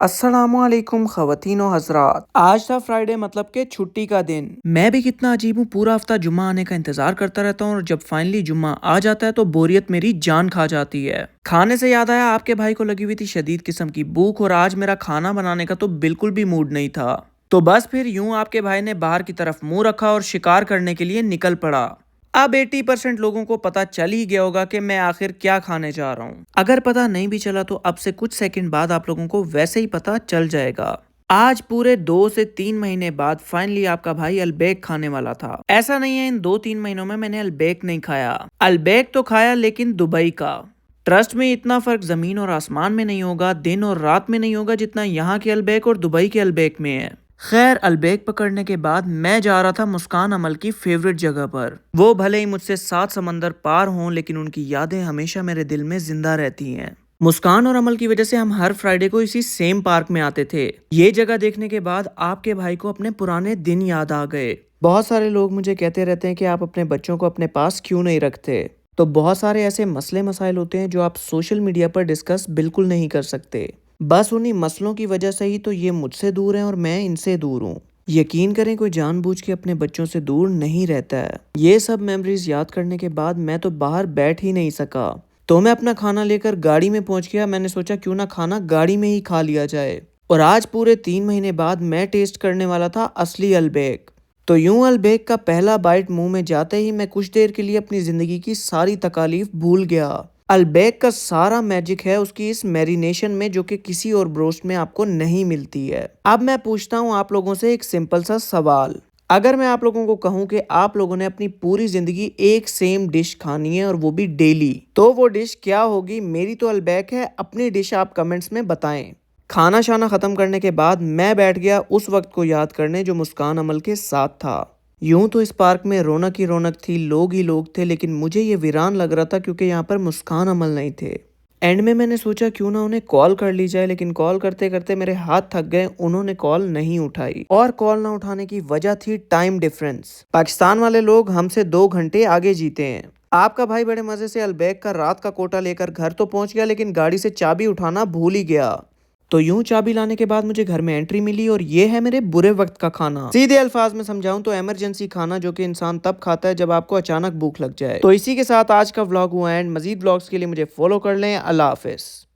السلام علیکم خواتین و حضرات، آج تھا فرائیڈے مطلب کہ چھٹی کا دن۔ میں بھی کتنا عجیب ہوں، پورا ہفتہ جمعہ آنے کا انتظار کرتا رہتا ہوں اور جب فائنلی جمعہ آ جاتا ہے تو بوریت میری جان کھا جاتی ہے۔ کھانے سے یاد آیا، آپ کے بھائی کو لگی ہوئی تھی شدید قسم کی بھوک اور آج میرا کھانا بنانے کا تو بالکل بھی موڈ نہیں تھا، تو بس پھر یوں آپ کے بھائی نے باہر کی طرف منہ رکھا اور شکار کرنے کے لیے نکل پڑا۔ اب 80% لوگوں کو پتا چل ہی گیا ہوگا کہ میں آخر کیا کھانے جا رہا ہوں۔ اگر پتا نہیں بھی چلا تو اب سے کچھ سیکنڈ بعد آپ لوگوں کو ویسے ہی پتا چل جائے گا۔ آج پورے 2 سے 3 مہینے بعد فائنلی آپ کا بھائی البیک کھانے والا تھا۔ ایسا نہیں ہے ان 2-3 مہینوں میں نے البیک نہیں کھایا، البیک تو کھایا لیکن دبئی کا۔ ٹرسٹ میں اتنا فرق زمین اور آسمان میں نہیں ہوگا، دن اور رات میں نہیں ہوگا جتنا یہاں کے البیک اور دبئی کے البیک میں ہے۔ خیر، البیک پکڑنے کے بعد میں جا رہا تھا مسکان عمل کی فیوریٹ جگہ پر۔ وہ بھلے ہی مجھ سے 7 سمندر پار ہوں لیکن ان کی یادیں ہمیشہ میرے دل میں زندہ رہتی ہیں۔ مسکان اور عمل کی وجہ سے ہم ہر فرائیڈے کو اسی سیم پارک میں آتے تھے۔ یہ جگہ دیکھنے کے بعد آپ کے بھائی کو اپنے پرانے دن یاد آ گئے۔ بہت سارے لوگ مجھے کہتے رہتے ہیں کہ آپ اپنے بچوں کو اپنے پاس کیوں نہیں رکھتے، تو بہت سارے ایسے مسئلے مسائل ہوتے ہیں جو آپ سوشل میڈیا پر ڈسکس بالکل نہیں کر سکتے۔ بس انہی مسئلوں کی وجہ سے ہی تو یہ مجھ سے دور ہیں اور میں ان سے دور ہوں۔ یقین کریں کوئی جان بوجھ کے اپنے بچوں سے دور نہیں رہتا ہے۔ یہ سب میموریز یاد کرنے کے بعد میں تو باہر بیٹھ ہی نہیں سکا، تو میں اپنا کھانا لے کر گاڑی میں پہنچ گیا۔ میں نے سوچا کیوں نہ کھانا گاڑی میں ہی کھا لیا جائے، اور آج پورے 3 مہینے بعد میں ٹیسٹ کرنے والا تھا اصلی البیک۔ تو یوں البیک کا پہلا بائٹ منہ میں جاتے ہی میں کچھ دیر کے لیے اپنی زندگی کی ساری تکالیف بھول گیا۔ البیک کا سارا میجک ہے اس کی اس میرینیشن میں جو کہ کسی اور بروسٹ میں آپ کو نہیں ملتی ہے۔ اب میں پوچھتا ہوں آپ لوگوں سے ایک سمپل سا سوال، اگر میں آپ لوگوں کو کہوں کہ آپ لوگوں نے اپنی پوری زندگی ایک سیم ڈش کھانی ہے اور وہ بھی ڈیلی، تو وہ ڈش کیا ہوگی؟ میری تو البیک ہے، اپنی ڈش آپ کمنٹس میں بتائیں۔ کھانا شانا ختم کرنے کے بعد میں بیٹھ گیا اس وقت کو یاد کرنے جو مسکان عمل کے ساتھ تھا۔ یوں تو اس پارک میں رونق ہی رونق تھی، لوگ ہی لوگ تھے، لیکن مجھے یہ ویران لگ رہا تھا کیونکہ یہاں پر مسکان عمل نہیں تھے۔ اینڈ میں نے سوچا کیوں نہ انہیں کال کر لی جائے، لیکن کال کرتے کرتے میرے ہاتھ تھک گئے، انہوں نے کال نہیں اٹھائی، اور کال نہ اٹھانے کی وجہ تھی ٹائم ڈیفرنس۔ پاکستان والے لوگ ہم سے 2 گھنٹے آگے جیتے ہیں۔ آپ کا بھائی بڑے مزے سے البیک کا رات کا کوٹا لے کر گھر تو پہنچ گیا لیکن گاڑی سے چابی اٹھانا بھول ہی گیا۔ تو یوں چابی لانے کے بعد مجھے گھر میں انٹری ملی اور یہ ہے میرے برے وقت کا کھانا۔ سیدھے الفاظ میں سمجھاؤں تو ایمرجنسی کھانا جو کہ انسان تب کھاتا ہے جب آپ کو اچانک بھوک لگ جائے۔ تو اسی کے ساتھ آج کا ولاگ ہوا اینڈ، مزید ولاگز کے لیے مجھے فالو کر لیں۔ اللہ حافظ۔